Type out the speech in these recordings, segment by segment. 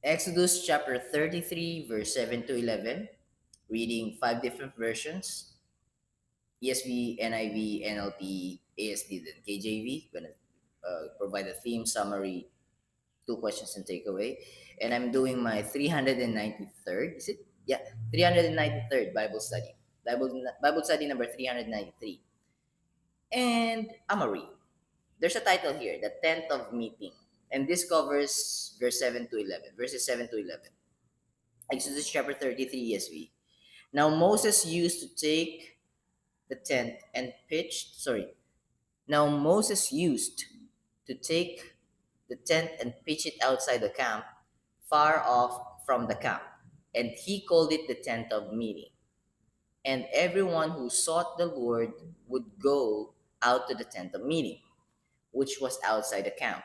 Exodus chapter 33, verse 7 to 11, reading five different versions: ESV, NIV, NLT, ASD, then KJV. Gonna provide a theme, summary, two questions, and takeaway. And I'm doing my 393rd, is it? Yeah, 393rd Bible study. Bible study number 393. And I'm a read. There's a title here, The Tent of Meeting. And this covers verse 7 to 11, verses 7 to 11. Exodus chapter 33 ESV. Now Moses used to take the tent and pitched, sorry. Now Moses used to take the tent and pitch it outside the camp, far off from the camp. And he called it the tent of meeting. And everyone who sought the Lord would go out to the tent of meeting, which was outside the camp.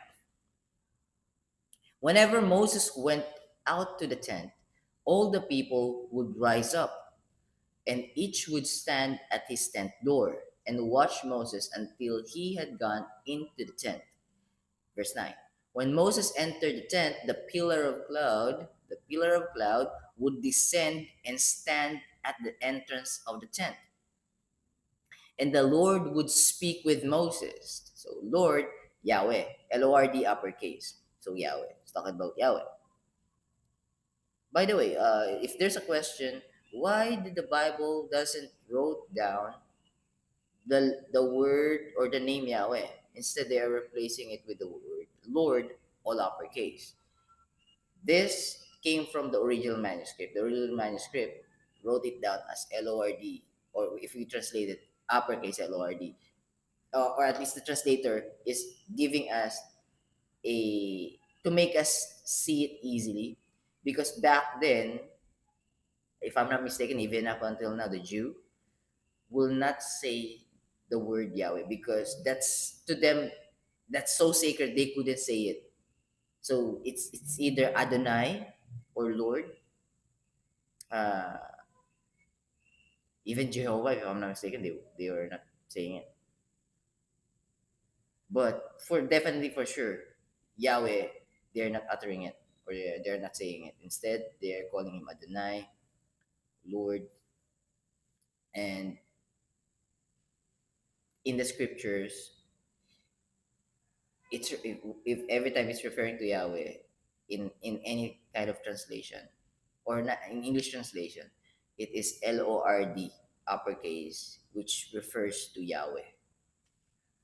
Whenever Moses went out to the tent, all the people would rise up, and each would stand at his tent door and watch Moses until he had gone into the tent. Verse 9. When Moses entered the tent, the pillar of cloud would descend and stand at the entrance of the tent. And the Lord would speak with Moses. So Lord, Yahweh, Lord uppercase. So Yahweh. It's talking about Yahweh. By the way, if there's a question, why did the Bible doesn't wrote down the word or the name Yahweh? Instead, they are replacing it with the word Lord, all uppercase. This came from the original manuscript. The original manuscript wrote it down as Lord, or if we translate it, uppercase Lord, or at least the translator is giving us a to make us see it easily, because back then, if I'm not mistaken, even up until now, the Jew will not say the word Yahweh because that's to them that's so sacred they couldn't say it. So it's either Adonai or Lord. Uh, Even Jehovah, if I'm not mistaken, they were not saying it. But for definitely for sure, Yahweh, they're not uttering it or they're not saying it. Instead, they're calling him Adonai, Lord, and in the scriptures, if every time it's referring to Yahweh in any kind of translation or not in English translation, it is Lord uppercase, which refers to Yahweh.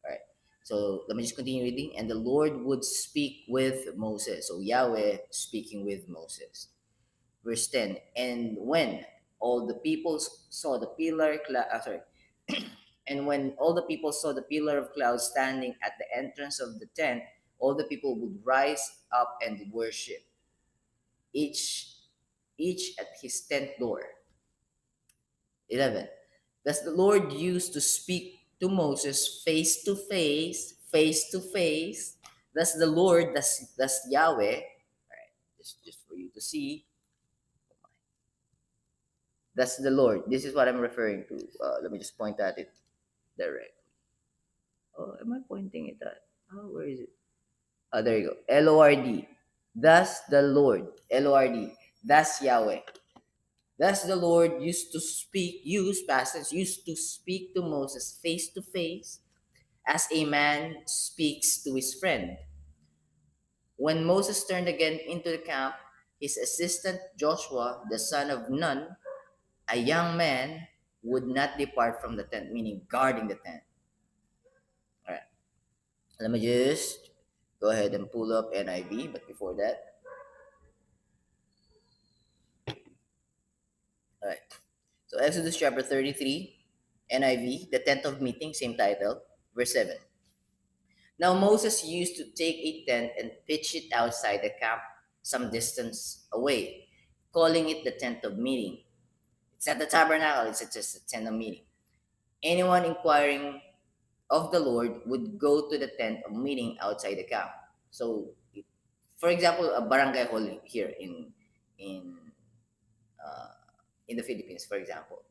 All right. So let me just continue reading. And the Lord would speak with Moses. So Yahweh speaking with Moses. Verse 10. And when all the people saw the and when all the people saw the pillar of cloud standing at the entrance of the tent, all the people would rise up and worship, each each at his tent door. 11. Thus the Lord used to speak to Moses face to face, face to face. Thus the Lord, thus Yahweh. All right, just for you to see. That's the Lord. This is what I'm referring to. Let me just point at it directly. Oh, am I pointing it at? Oh, where is it? Oh, there you go. Lord. Thus the Lord. Lord. Thus Yahweh. Thus the Lord used to speak to Moses face to face as a man speaks to his friend. When Moses turned again into the camp, his assistant Joshua, the son of Nun, a young man, would not depart from the tent, meaning guarding the tent. All right. Let me just go ahead and pull up NIV, but before that, all right. So Exodus chapter 33, NIV, the tent of meeting, same title, verse 7. Now Moses used to take a tent and pitch it outside the camp some distance away, calling it the tent of meeting. It's not the tabernacle, it's just a tent of meeting. Anyone inquiring of the Lord would go to the tent of meeting outside the camp. So, for example, a barangay hall here in uh, in the Philippines, for example,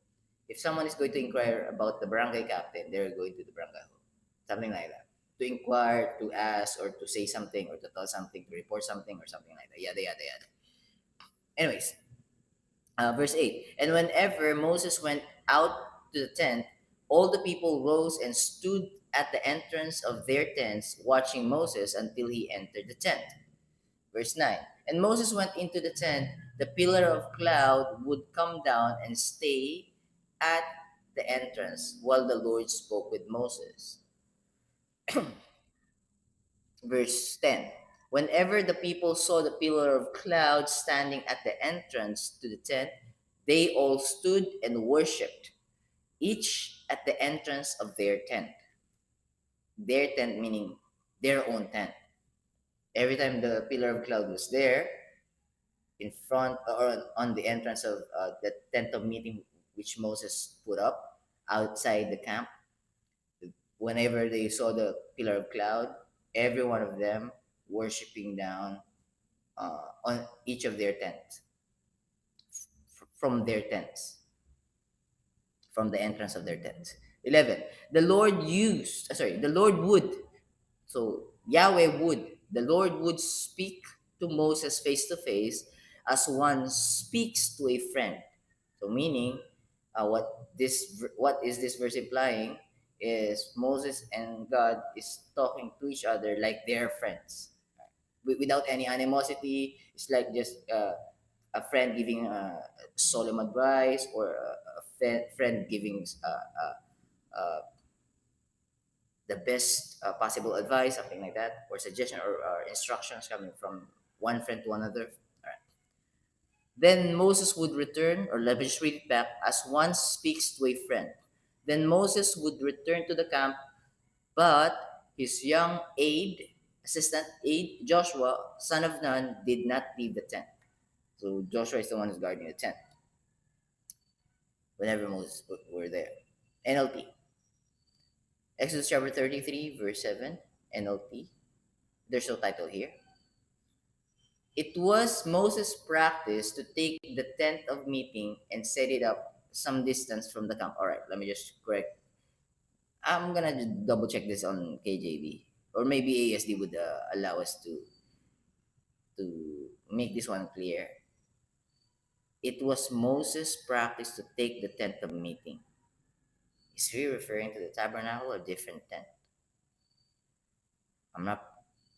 if someone is going to inquire about the barangay captain, they're going to the barangay hall, something like that, to inquire, to ask, or to say something, or to tell something, to report something, or something like that. Yada yada yada. Anyways, verse 8. And whenever Moses went out to the tent, all the people rose and stood at the entrance of their tents, watching Moses until he entered the tent. Verse 9. And Moses went into the tent, the pillar of cloud would come down and stay at the entrance while the Lord spoke with Moses. Verse 10. Whenever the people saw the pillar of cloud standing at the entrance to the tent, they all stood and worshipped, each at the entrance of their tent. Their tent meaning their own tent. Every time the pillar of cloud was there, in front or on the entrance of the tent of meeting which Moses put up outside the camp, whenever they saw the pillar of cloud, every one of them worshiping down on each of their tents, from their tents, from the entrance of their tents. 11. The Lord would, so Yahweh would, the Lord would speak to Moses face to face as one speaks to a friend. So meaning, what is this verse implying is Moses and God is talking to each other like they're friends, without any animosity. It's like just a friend giving solemn advice, or friend giving the best possible advice, something like that, or suggestion, or instructions coming from one friend to another. All right. Then Moses would return, or let me just read it back, as one speaks to a friend. Then Moses would return to the camp, but his young assistant aide, Joshua, son of Nun, did not leave the tent. So Joshua is the one who's guarding the tent whenever Moses were there. NLT. Exodus chapter 33, verse 7, NLT. There's no title here. It was Moses' practice to take the tent of meeting and set it up some distance from the camp. All right, let me just correct. I'm gonna just double check this on KJV, or maybe ASD would allow us to make this one clear. It was Moses' practice to take the tent of meeting. Is he referring to the tabernacle or different tent? I'm not.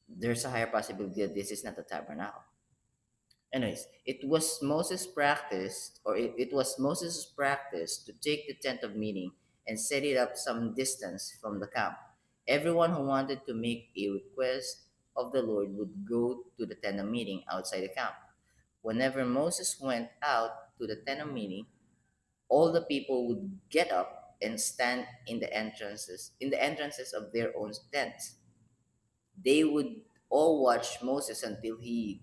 There's a higher possibility that this is not the tabernacle. Anyways, it was Moses' practice to take the tent of meeting and set it up some distance from the camp. Everyone who wanted to make a request of the Lord would go to the tent of meeting outside the camp. Whenever Moses went out to the tent of meeting, all the people would get up and stand in the entrances of their own tents. They would all watch Moses until he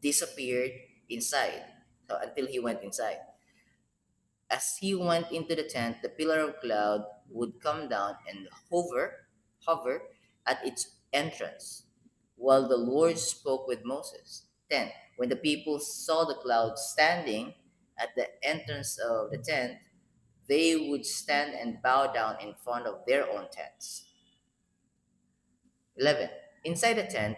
disappeared inside. So until he went inside. As he went into the tent, the pillar of cloud would come down and hover at its entrance, while the Lord spoke with Moses. 10. When the people saw the cloud standing at the entrance of the tent, they would stand and bow down in front of their own tents. 11. Inside the tent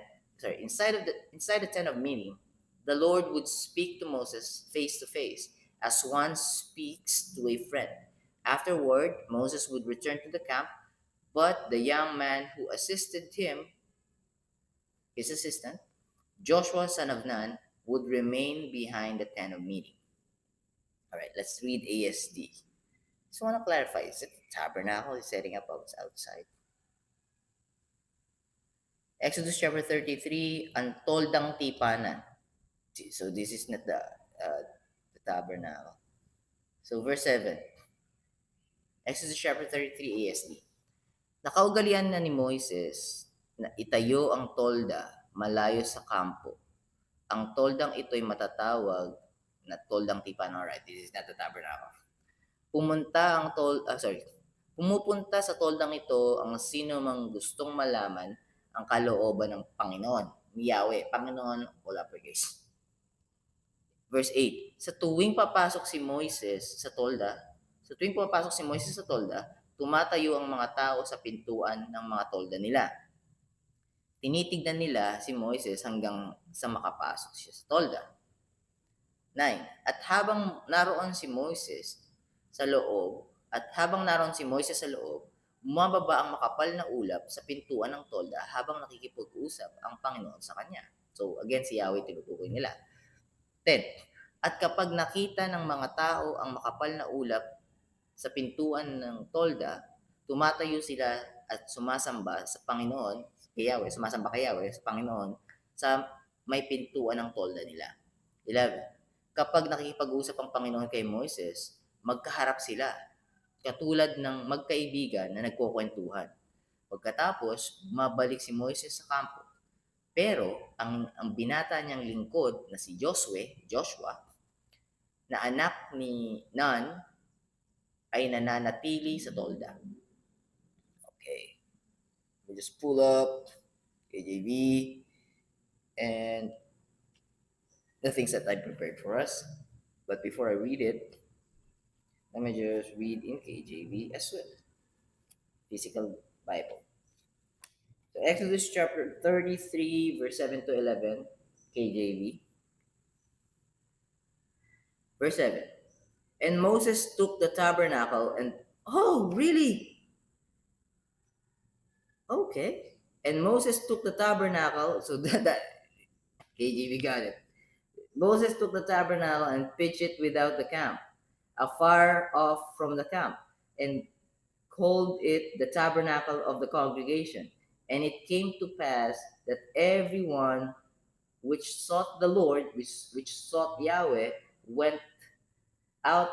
of meeting, the Lord would speak to Moses face to face, as one speaks to a friend. Afterward, Moses would return to the camp, but the young man who assisted him, his assistant, Joshua son of Nun, would remain behind the tent of meeting. All right, let's read ASD. Just want to clarify, is it the tabernacle is setting up outside? Exodus chapter 33, ang toldang tipanan. So this is not the tabernacle. So verse 7, Exodus chapter 33 ASD. Nakaugalian na ni Moises na itayo ang tolda malayo sa kampo. Ang toldang ito'y matatawag na toldang tipanan. Alright, this is not the tabernacle. Pumupunta sa toldang ito ang sino mang gustong malaman ang kalooban ng Panginoon, ni Yahweh. Panginoon, wala pa guys. Verse 8, sa tuwing papasok si Moises sa tolda, tumatayo ang mga tao sa pintuan ng mga tolda nila. Tinitignan nila si Moises hanggang sa makapasok siya sa tolda. 9. At habang naroon si Moses sa loob, sa loob, bumababa ang makapal na ulap sa pintuan ng tolda habang nakikipag-usap ang Panginoon sa kanya. So again, si Yahweh tinutukoy nila. 10. At kapag nakita ng mga tao ang makapal na ulap sa pintuan ng tolda, tumatayo sila at sumasamba sa Panginoon, sumasamba kay Yahweh, sa Panginoon, sa may pintuan ng tolda nila. 11. Kapag nakikipag-usap ang Panginoon kay Moises, magkaharap sila, katulad ng magkaibigan na nagkukwentuhan. Pagkatapos, mabalik si Moises sa kampo. Pero ang binata niyang lingkod na si Joshua, na anak ni Nun, ay nananatili sa tolda. Okay. We just pull up KJV and the things that I prepared for us. But before I read it, let me just read in KJV as well. Physical Bible. So Exodus chapter 33, verse 7 to 11, KJV. Verse 7. And Moses took the tabernacle and, oh, really? Okay. And Moses took the tabernacle, so that KJV got it. Moses took the tabernacle and pitched it without the camp, afar off from the camp, and called it the tabernacle of the congregation. And it came to pass that everyone which sought the Lord, which sought Yahweh, went out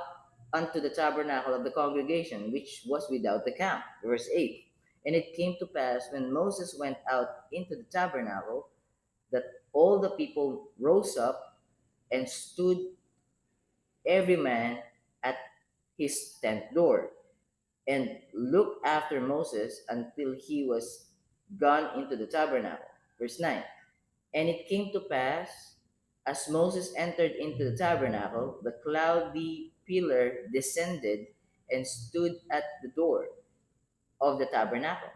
unto the tabernacle of the congregation, which was without the camp. Verse 8. And it came to pass when Moses went out into the tabernacle that all the people rose up and stood every man at his tent door, and looked after Moses until he was gone into the tabernacle. Verse 9. And it came to pass, as Moses entered into the tabernacle, the cloudy pillar descended and stood at the door of the tabernacle.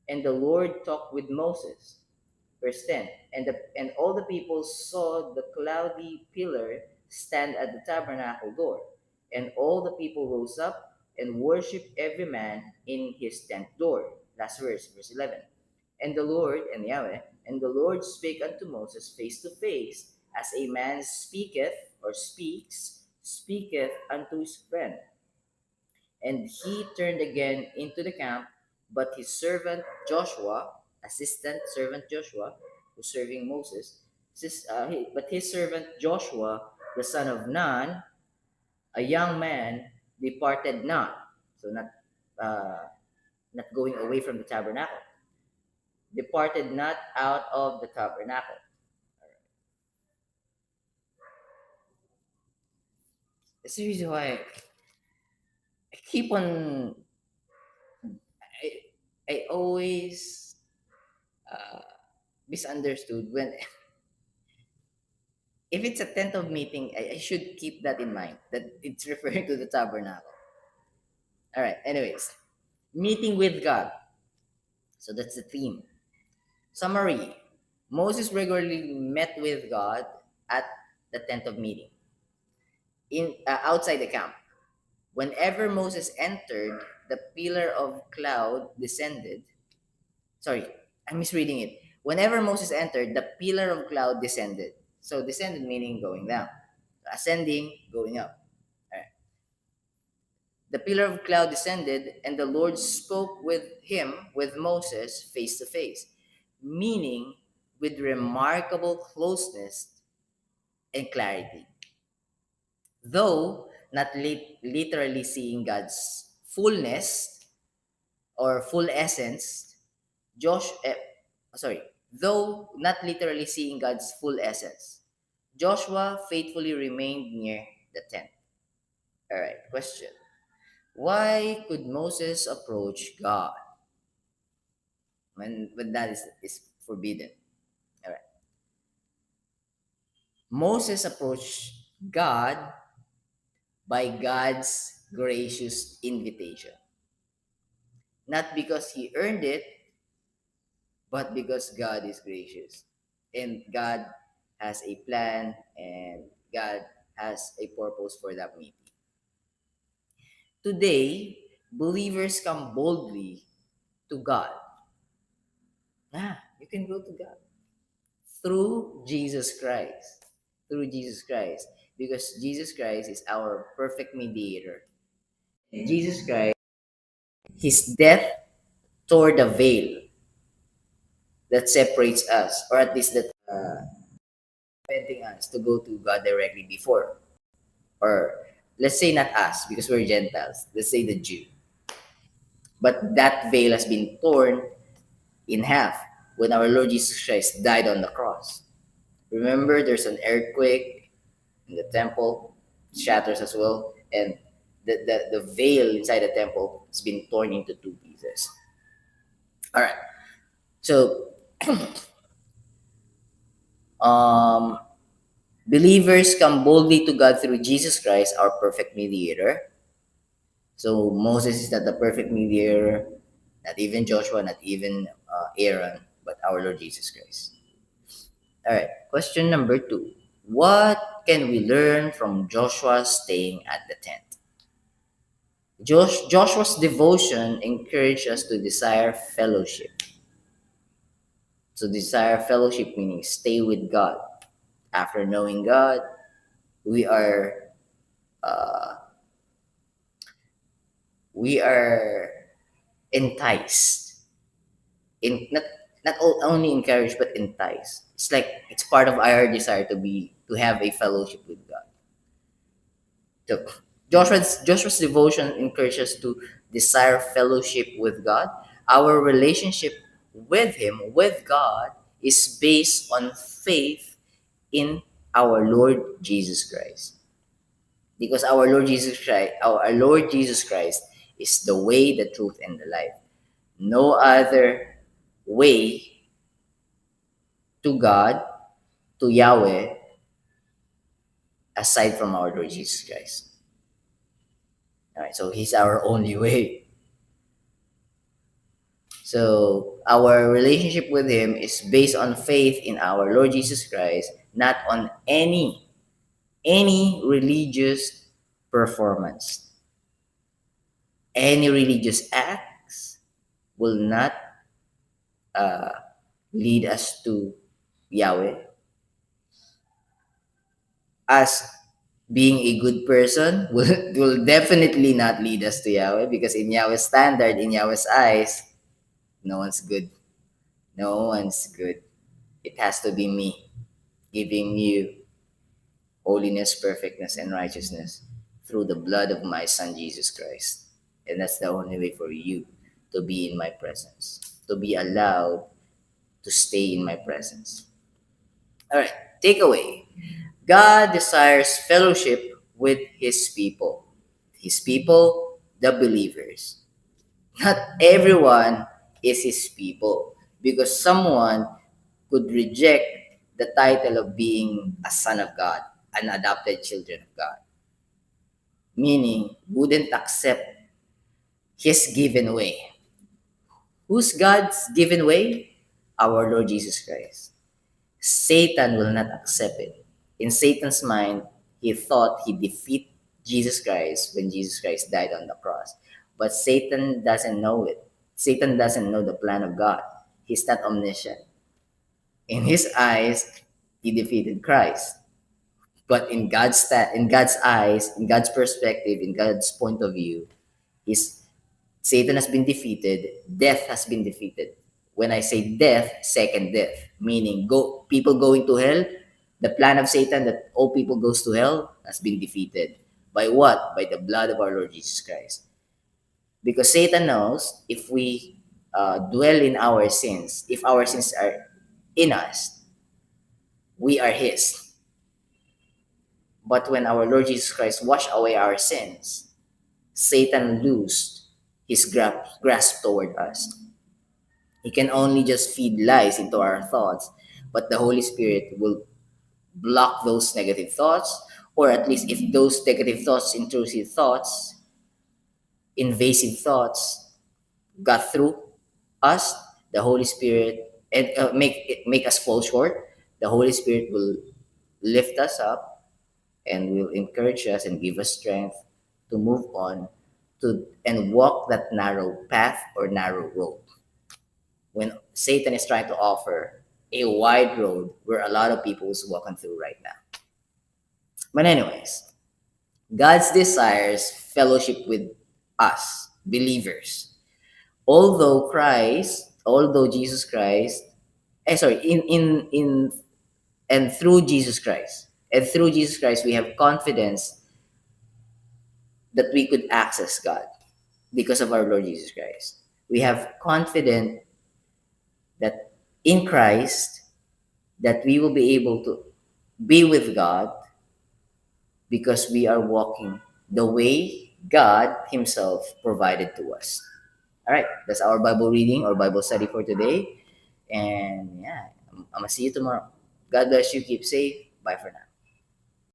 And the Lord talked with Moses. Verse 10. And all the people saw the cloudy pillar stand at the tabernacle door. And all the people rose up and worshipped every man in his tent door. Last verse, verse 11. And the Lord, and Yahweh, and the Lord spake unto Moses face to face, as a man speaketh unto his friend. And he turned again into the camp, but his servant Joshua, assistant servant Joshua, who's serving Moses, but his servant Joshua, the son of Nun, a young man, departed not. So not going away from the tabernacle. Departed not out of the tabernacle. That's the reason why I keep on. I always misunderstood when if it's a tent of meeting, I should keep that in mind that it's referring to the tabernacle. All right. Anyways, meeting with God. So that's the theme. Summary: Moses regularly met with God at the tent of meeting in outside the camp. Whenever Moses entered, the pillar of cloud descended. Sorry, I'm misreading it. Whenever Moses entered, the pillar of cloud descended. So descended meaning going down, ascending, going up. Alright. The pillar of cloud descended, and the Lord spoke with Moses, face to face, meaning with remarkable closeness and clarity. Though not literally seeing God's fullness or full essence, Josh, though not literally seeing God's full essence, Joshua faithfully remained near the tent. All right, question. Why could Moses approach God when that is forbidden? All right. Moses approached God by God's gracious invitation. Not because he earned it, but because God is gracious. And God has a plan, and God has a purpose for that meeting. Today, believers come boldly to God. You can go to God through Jesus Christ. Through Jesus Christ. Because Jesus Christ is our perfect mediator. Jesus Christ, his death tore the veil that separates us, or at least that preventing us to go to God directly before. Or let's say not us, because we're Gentiles. Let's say the Jew. But that veil has been torn in half when our Lord Jesus Christ died on the cross. Remember, there's an earthquake in the temple, shatters as well, and the veil inside the temple has been torn into two pieces. All right. So, um, believers come boldly to God through Jesus Christ, our perfect mediator. So Moses is not the perfect mediator, not even Joshua, not even Aaron, but our Lord Jesus Christ. All right. Question number 2. What can we learn from Joshua staying at the tent? Joshua's devotion encouraged us to desire fellowship. So desire fellowship meaning stay with God. After knowing God, we are uh, we are enticed. Only encouraged but enticed. It's like it's part of our desire to have a fellowship with God. So Joshua's devotion encourages us to desire fellowship with God. Our relationship with Him, with God, is based on faith in our Lord Jesus Christ. Because our Lord Jesus Christ is the way, the truth, and the life. No other way to God, to Yahweh, aside from our Lord Jesus Christ. All right, so He's our only way. So our relationship with Him is based on faith in our Lord Jesus Christ, not on any religious performance. Any religious acts will not uh, lead us to Yahweh. As being a good person will definitely not lead us to Yahweh, because in Yahweh's standard, in Yahweh's eyes, no one's good. No one's good. It has to be me giving you holiness, perfectness, and righteousness through the blood of my Son Jesus Christ. And that's the only way for you to be in my presence, to be allowed to stay in my presence. All right, takeaway. God desires fellowship with His people. His people, the believers. Not everyone is His people, because someone could reject the title of being a son of God, an adopted children of God. Meaning, wouldn't accept His given way. Who's God's given way? Our Lord Jesus Christ. Satan will not accept it. In Satan's mind, he thought he defeat Jesus Christ when Jesus Christ died on the cross. But Satan doesn't know it. Satan doesn't know the plan of God. He's not omniscient. In his eyes, he defeated Christ. But in God's eyes, in God's perspective, in God's point of view, his Satan has been defeated, death has been defeated. When I say death, second death, meaning people going to hell, the plan of Satan that all people goes to hell has been defeated. By what? By the blood of our Lord Jesus Christ. Because Satan knows if we dwell in our sins, if our sins are in us, we are his. But when our Lord Jesus Christ washed away our sins, Satan loosed his grasp toward us. He can only just feed lies into our thoughts, but the Holy Spirit will block those negative thoughts, or at least if those negative thoughts, intrusive thoughts, invasive thoughts got through us, the Holy Spirit, and make us fall short, the Holy Spirit will lift us up and will encourage us and give us strength to move on to and walk that narrow path or narrow road. When Satan is trying to offer a wide road where a lot of people is walking through right now. But anyways, God's desires fellowship with us, believers. Although Jesus Christ, in and through Jesus Christ, we have confidence that we could access God because of our Lord Jesus Christ. We have confidence that in Christ that we will be able to be with God because we are walking the way God Himself provided to us. All right, that's our Bible reading or Bible study for today. And yeah, I'm gonna see you tomorrow. God bless you. Keep safe. Bye for now.